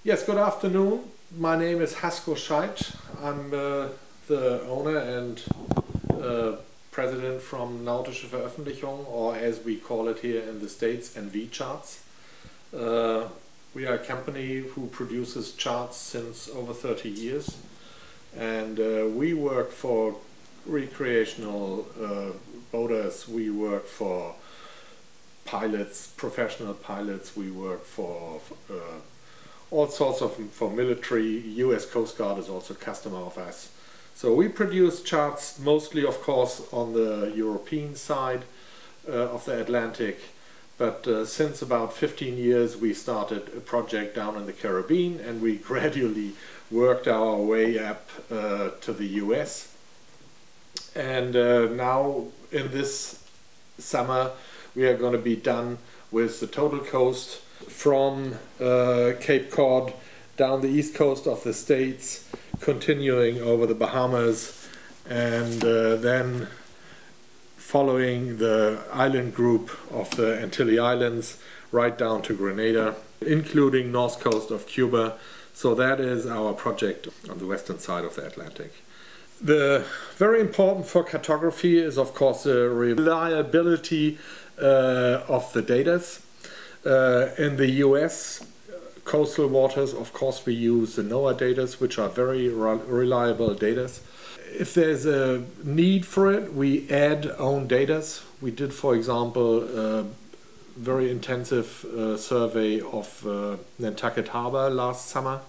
Yes, good afternoon. My name is Hasko Scheidt. I'm the owner and president from Nautische Veröffentlichung, or as we call it here in the States, NV Charts. We are a company who produces charts since over 30 years, and we work for recreational boaters, we work for pilots, professional pilots, we work for all sorts of, for military. US Coast Guard is also a customer of us. So we produce charts mostly, of course, on the European side of the Atlantic, but since about 15 years we started a project down in the Caribbean, and we gradually worked our way up to the US. And now in this summer we are going to be done with the total coast from Cape Cod down the east coast of the States, continuing over the Bahamas, and then following the island group of the Antilles Islands right down to Grenada, including north coast of Cuba. So that is our project on the western side of the Atlantic. The very important for cartography is, of course, the reliability of the data. In the US coastal waters, of course, we use the NOAA data, which are very reliable data. If there's a need for it, we add own data. We did, for example, a very intensive survey of Nantucket Harbor last summer.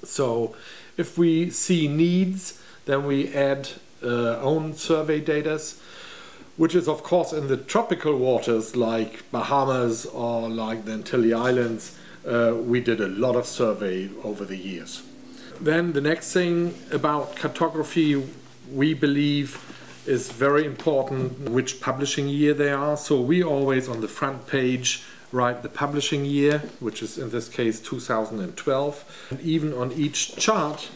So if we see needs, then we add own survey data, which is, of course, in the tropical waters like Bahamas or like the Antilles Islands. We did a lot of survey over the years. Then the next thing about cartography, we believe, is very important which publishing year they are. So we always on the front page write the publishing year, which is in this case 2012. And even on each chart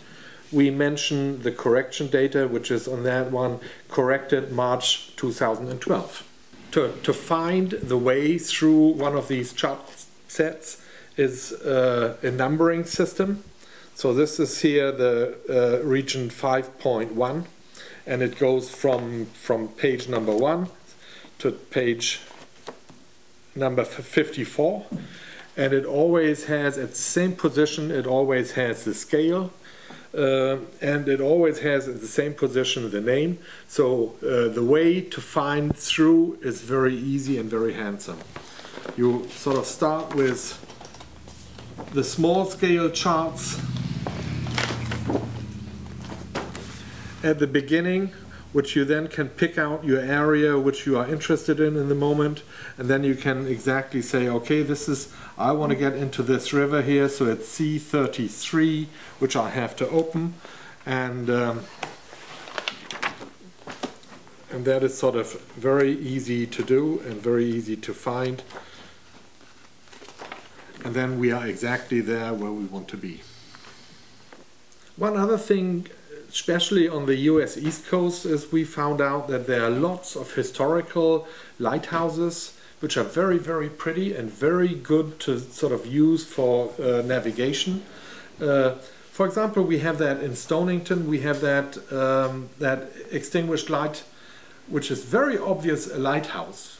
we mention the correction data, which is on that one corrected March 2012. To find the way through one of these chart sets is a numbering system. So this is here the region 5.1, and it goes from page number 1 to page number 54, and it always has at the same position, it always has the scale, and it always has at the same position the name. So the way to find through is very easy and very handsome. You sort of start with the small scale charts at the beginning, which you then can pick out your area which you are interested in the moment, and then you can exactly say, okay, this is, I want to get into this river here, so it's C33, which I have to open, and that is sort of very easy to do and very easy to find, and then we are exactly there where we want to be. One other thing, especially on the US East Coast, is we found out that there are lots of historical lighthouses which are very, very pretty and very good to sort of use for navigation. For example, we have that in Stonington. We have that that extinguished light, which is very obvious a lighthouse.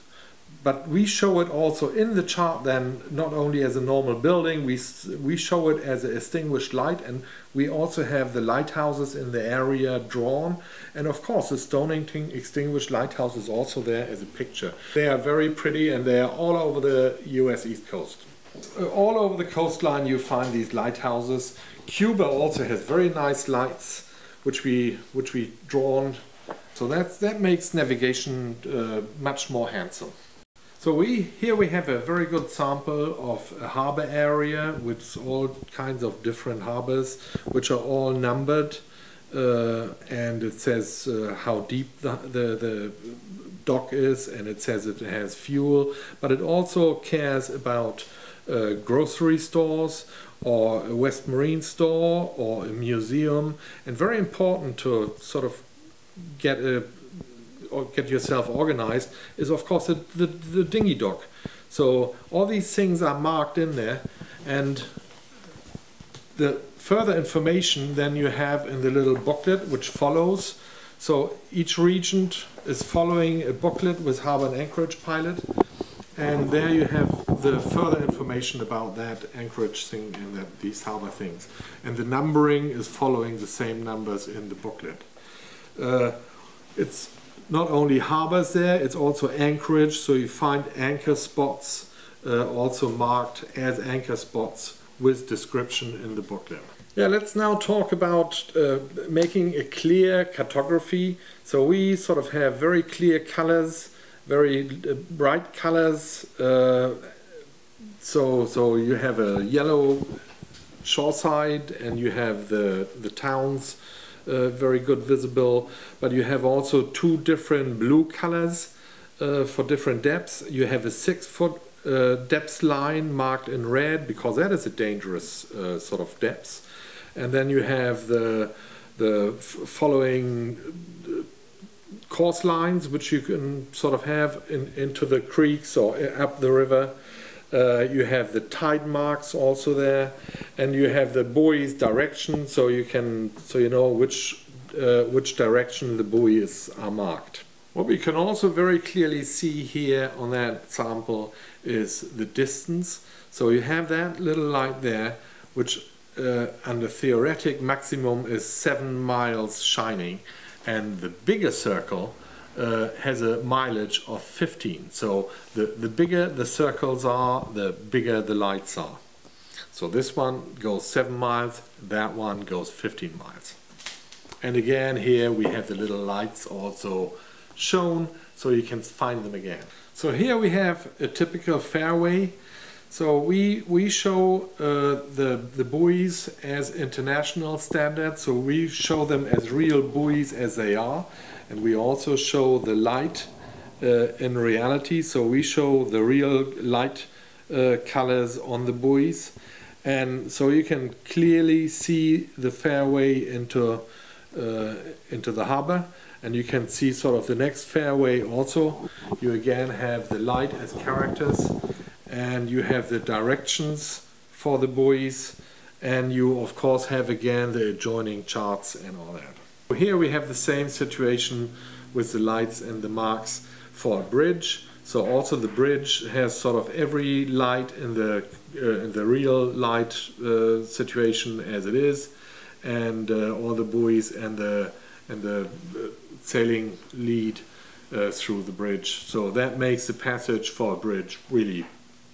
But we show it also in the chart then, not only as a normal building, we show it as an extinguished light, and we also have the lighthouses in the area drawn. And of course the Stonington extinguished lighthouse is also there as a picture. They are very pretty, and they are all over the US East Coast. All over the coastline you find these lighthouses. Cuba also has very nice lights which we drawn. So that makes navigation much more handsome. So here we have a very good sample of a harbor area with all kinds of different harbors, which are all numbered, and it says how deep the dock is, and it says it has fuel, but it also cares about grocery stores or a West Marine store or a museum, and very important to sort of get yourself organized is, of course, the dinghy dock. So all these things are marked in there, and the further information then you have in the little booklet which follows. So each region is following a booklet with Harbor and Anchorage Pilot, and there you have the further information about that Anchorage thing and these harbor things. And the numbering is following the same numbers in the booklet. It's not only harbors there, it's also anchorage, so you find anchor spots also marked as anchor spots with description in the booklet. Yeah, let's now talk about making a clear cartography. So we sort of have very clear colors, very bright colors. So you have a yellow shoreside and you have the towns very good visible, but you have also two different blue colors for different depths. You have a 6-foot depth line marked in red because that is a dangerous sort of depth. And then you have the following course lines which you can sort of have into the creeks or up the river. You have the tide marks also there, and you have the buoy's direction, so you know which direction the buoys are marked. What we can also very clearly see here on that sample is the distance. So you have that little light there, which under theoretic maximum is 7 miles shining, and the bigger circle has a mileage of 15. So the bigger the circles are, the bigger the lights are. So this one goes 7 miles, that one goes 15 miles. And again here we have the little lights also shown, so you can find them again. So here we have a typical fairway. So we show the buoys as international standards, so we show them as real buoys as they are, and we also show the light in reality, so we show the real light colors on the buoys, and so you can clearly see the fairway into the harbor, and you can see sort of the next fairway also. You again have the light as characters, and you have the directions for the buoys, and you of course have again the adjoining charts and all that. Here we have the same situation with the lights and the marks for a bridge. So also the bridge has sort of every light in the real light situation as it is, and all the buoys and the sailing lead through the bridge. So that makes the passage for a bridge really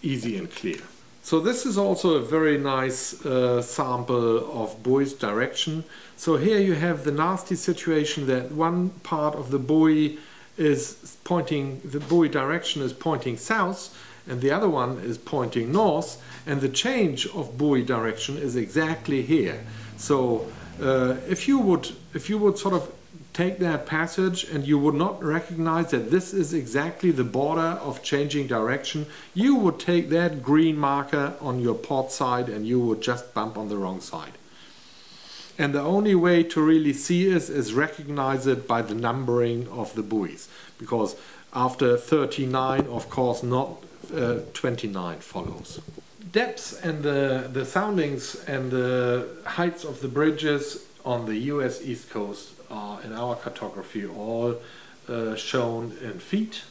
easy and clear. So this is also a very nice sample of buoy's direction. So here you have the nasty situation that one part of the buoy is pointing, the buoy direction is pointing south, and the other one is pointing north, and the change of buoy direction is exactly here. So if you would sort of take that passage and you would not recognize that this is exactly the border of changing direction, you would take that green marker on your port side and you would just bump on the wrong side. And the only way to really see it is recognize it by the numbering of the buoys, because after 39 of course not 29 follows. Depths and the soundings and the heights of the bridges on the US East Coast are in our cartography all shown in feet.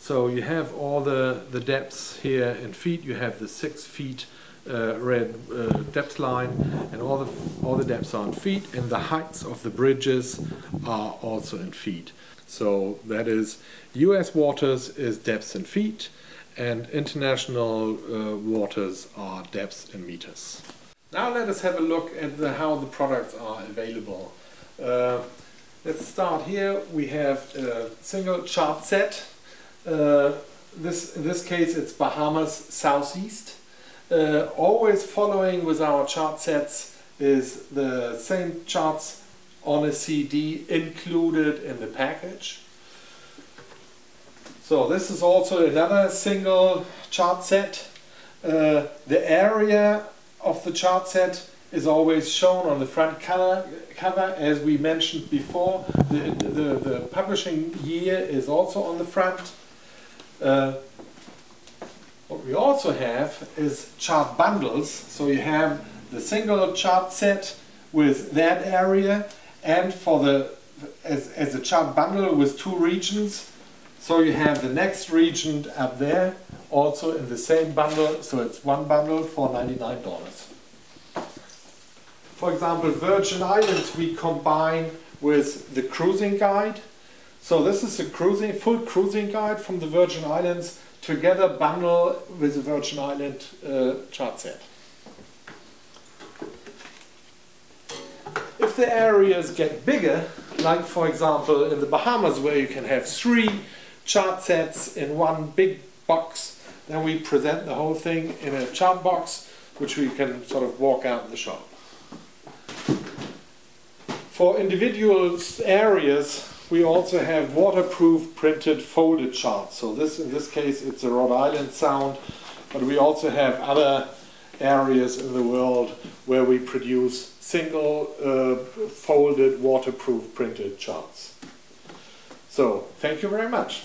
So you have all the depths here in feet. You have the 6 feet red depth line, and all the depths are in feet, and the heights of the bridges are also in feet. So that is, US waters is depths in feet, and international waters are depths in meters. Now let us have a look at how the products are available. Let's start here. We have a single chart set. In this case it's Bahamas Southeast. Always following with our chart sets is the same charts on a CD included in the package. So this is also another single chart set. The area of the chart set is always shown on the front cover, as we mentioned before. The publishing year is also on the front. What we also have is chart bundles. So you have the single chart set with that area, and for the as a chart bundle with 2 regions. So you have the next region up there, also in the same bundle, so it's 1 bundle for $99. For example, Virgin Islands we combine with the cruising guide. So this is a full cruising guide from the Virgin Islands, together bundle with the Virgin Island chart set. If the areas get bigger, like for example in the Bahamas where you can have 3 chart sets in one big box, then we present the whole thing in a chart box which we can sort of walk out in the shop. For individual areas we also have waterproof printed folded charts. So in this case it's a Rhode Island Sound, but we also have other areas in the world where we produce single folded waterproof printed charts. So thank you very much.